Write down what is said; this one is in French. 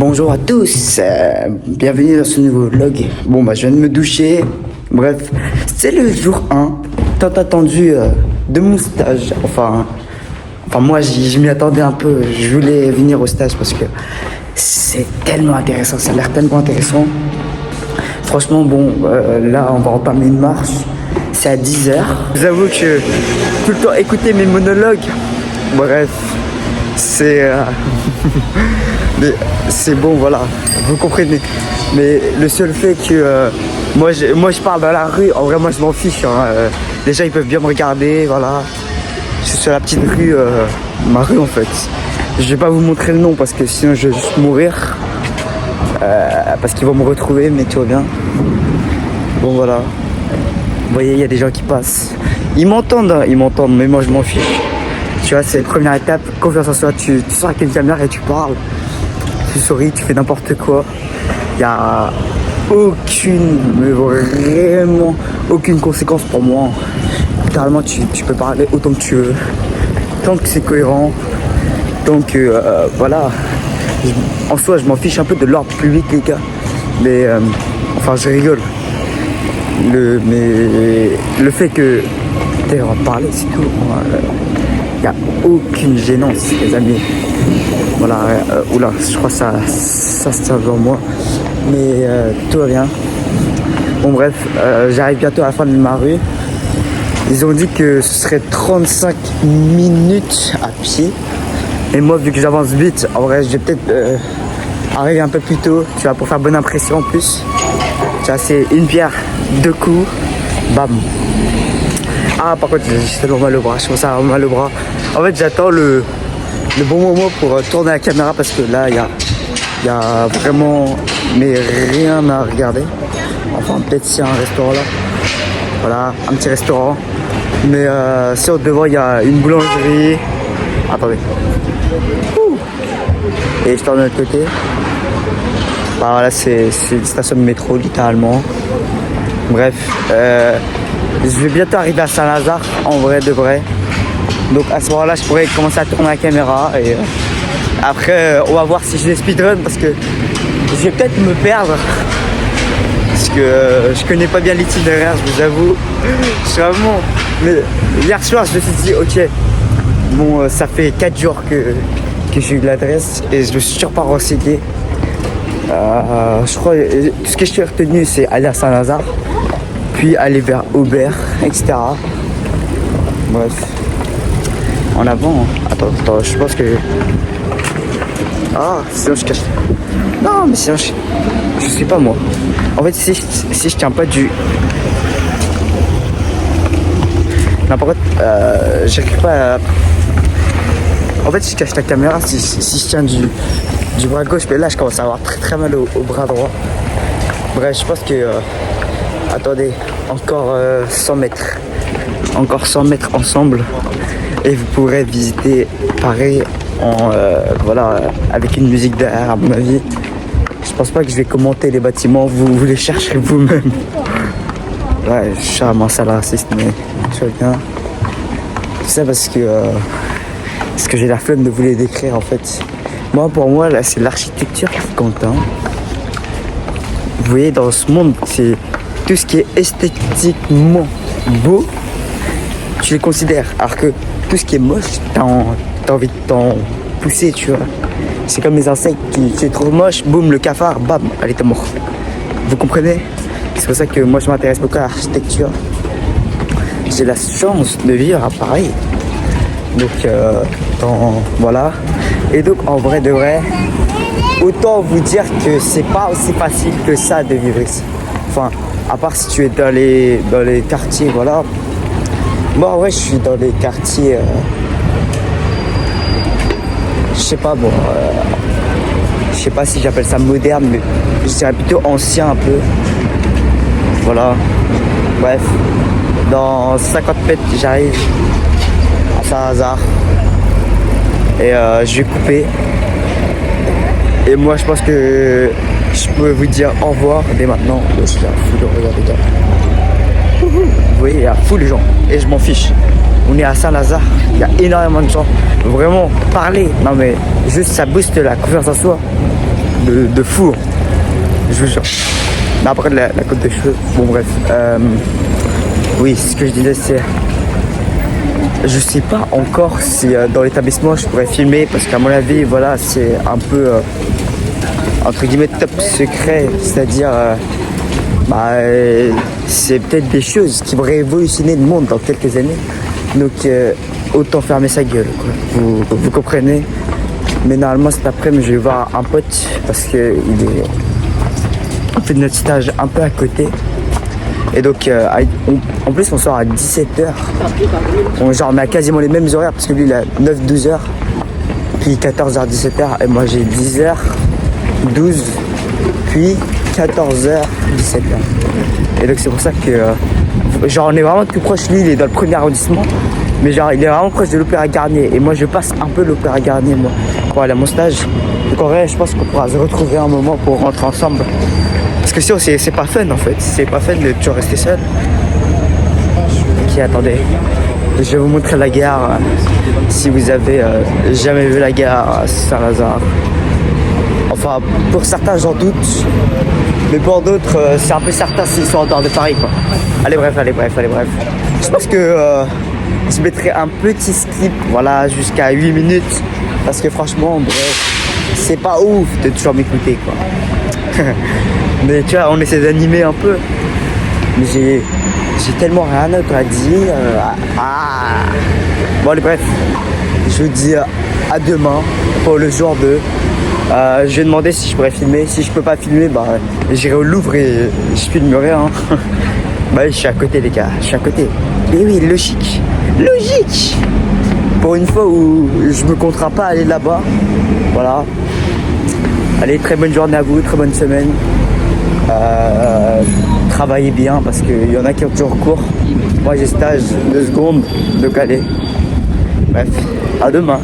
Bonjour à tous, bienvenue dans ce nouveau vlog. Bon bah je viens de me doucher, bref, c'est le jour 1, tant attendu de mon stage. Enfin moi je m'y attendais un peu, je voulais venir au stage parce que c'est tellement intéressant, ça a l'air tellement intéressant. Franchement bon, là on va entamer une marche, c'est à 10h. Je vous avoue que tout le temps écouter mes monologues, bref, c'est... mais c'est bon, voilà, vous comprenez. Mais le seul fait que moi je parle dans la rue, en vrai moi je m'en fiche. Les gens ils peuvent bien me regarder, voilà. Je suis sur la petite rue, ma rue en fait. Je vais pas vous montrer le nom parce que sinon je vais juste mourir. Parce qu'ils vont me retrouver, mais tout va bien. Bon voilà. Vous voyez, il y a des gens qui passent. Ils m'entendent, mais moi je m'en fiche. Tu vois, c'est la première étape, confiance en soi. Tu sors avec une caméra et tu parles. Tu souris, tu fais n'importe quoi. Il n'y a mais vraiment aucune conséquence pour moi. Littéralement, tu peux parler autant que tu veux. Tant que c'est cohérent. Tant que, voilà. En soi, je m'en fiche un peu de l'ordre public, les gars. Mais, enfin, je rigole. Mais le fait que t'aies en parler, c'est tout. Il n'y a aucune gênance, les amis. Voilà, oula, je crois que ça se tient devant moi. Mais tout va bien. Bon bref, j'arrive bientôt à la fin de ma rue. Ils ont dit que ce serait 35 minutes à pied. Et moi, vu que j'avance vite, en vrai, je vais peut-être arriver un peu plus tôt, tu vois, pour faire bonne impression en plus. Tu vois, c'est une pierre, deux coups, bam. Ah, par contre, j'ai tellement mal au bras, je commence à avoir mal au bras. En fait, j'attends le bon moment pour tourner la caméra parce que là, il y a vraiment mais rien à regarder. Enfin, peut-être s'il y a un restaurant là. Voilà, un petit restaurant. Mais sur devant, il y a une boulangerie. Attendez. Ouh. Et je tourne de l'autre côté. Bah, voilà, c'est une station de métro, littéralement. Bref, je vais bientôt arriver à Saint-Lazare, en vrai de vrai. Donc à ce moment-là, je pourrais commencer à tourner la caméra. Et après, on va voir si je vais speedrun parce que je vais peut-être me perdre. Parce que je connais pas bien l'itinéraire, je vous avoue. Je suis vraiment... Mais hier soir, je me suis dit, ok, bon, ça fait 4 jours que j'ai eu l'adresse et je me suis toujours pas renseigné. Je crois que tout ce que je suis retenu, c'est aller à Saint-Lazare, puis aller vers Aubert, etc. Bref. En avant, hein. Attends, je pense que... Ah, sinon je cache... Non, mais sinon je sais pas moi. En fait, si je tiens pas du... Non, par contre, j'arrive pas à... En fait, si je cache la caméra, si je tiens du bras gauche, mais là, je commence à avoir très mal au bras droit. Bref, je pense que... attendez, encore 100 mètres. Encore 100 mètres ensemble. Et vous pourrez visiter pareil voilà, avec une musique derrière à mon avis. Je pense pas que je vais commenter les bâtiments, vous les chercherez vous-même. Ouais, je suis vraiment sale raciste, mais je vois bien. Tout ça parce que j'ai la flemme de vous les décrire en fait. Moi, pour moi, là, c'est l'architecture qui compte. Hein. Vous voyez, dans ce monde, c'est tout ce qui est esthétiquement beau, tu les considères. Alors que tout ce qui est moche, t'as envie de t'en pousser, tu vois. C'est comme les insectes, c'est trop moche, boum, le cafard, bam, allez, t'es mort. Vous comprenez? C'est pour ça que moi, je m'intéresse beaucoup à l'architecture. J'ai la chance de vivre à Paris. Donc, voilà. Et donc, en vrai de vrai, autant vous dire que c'est pas aussi facile que ça de vivre ici. Enfin, à part si tu es dans les quartiers, voilà. Moi, ouais, je suis dans les quartiers... je sais pas, bon... je sais pas si j'appelle ça moderne, mais je dirais plutôt ancien un peu. Voilà. Bref. Dans 50 mètres, j'arrive à Saint-Lazare. Et je vais couper. Et moi, je pense que je peux vous dire au revoir dès maintenant. Je suis à fou de regarder ça. Vous voyez, il y a fou les gens. Et je m'en fiche. On est à Saint-Lazare. Il y a énormément de gens. Vraiment, parler. Non mais, juste ça booste la confiance en soi. de fou. Je vous jure. Mais après, la coupe de cheveux, bon, bref. Oui, ce que je disais, c'est. Je sais pas encore si dans l'établissement je pourrais filmer parce qu'à mon avis, voilà, c'est un peu entre guillemets top secret, c'est-à-dire c'est peut-être des choses qui vont révolutionner le monde dans quelques années. Donc autant fermer sa gueule, quoi. Vous comprenez? Mais normalement cet après-midi je vais voir un pote parce que on fait notre stage un peu à côté. Et donc, en plus, on sort à 17h. Genre, on a quasiment les mêmes horaires parce que lui, il a 9-12h. Puis 14h, 17h. Et moi, j'ai 10h, 12, puis 14h, 17h. Et donc, c'est pour ça que, genre, on est vraiment plus proche. Lui, il est dans le premier arrondissement. Mais genre, il est vraiment proche de l'Opéra Garnier. Et moi, je passe un peu l'Opéra Garnier, moi, pour aller à mon stage. Donc, en vrai, je pense qu'on pourra se retrouver un moment pour rentrer ensemble. Parce que sinon c'est pas fun en fait, c'est pas fun de toujours rester seul. Ok, attendez, je vais vous montrer la gare si vous avez jamais vu la gare Saint-Lazare. Enfin, pour certains j'en doute, mais pour d'autres c'est un peu certain s'ils sont en dehors de Paris quoi. Allez bref. Je pense que je mettrai un petit skip, voilà, jusqu'à 8 minutes. Parce que franchement, bref, c'est pas ouf de toujours m'écouter quoi. Mais tu vois, on essaie d'animer un peu. Mais j'ai tellement rien d'autre à dire. Bon allez bref, je vous dis à demain pour le jour 2. Je vais demander si je pourrais filmer. Si je peux pas filmer, bah j'irai au Louvre et je filmerai. Hein. Bah je suis à côté les gars, je suis à côté. Mais oui, logique. Pour une fois où je me compterai pas aller là-bas. Voilà. Allez, très bonne journée à vous, très bonne semaine. Travaillez bien parce qu'il y en a qui ont toujours cours. Moi j'ai stage 2 secondes, donc allez. Bref, à demain.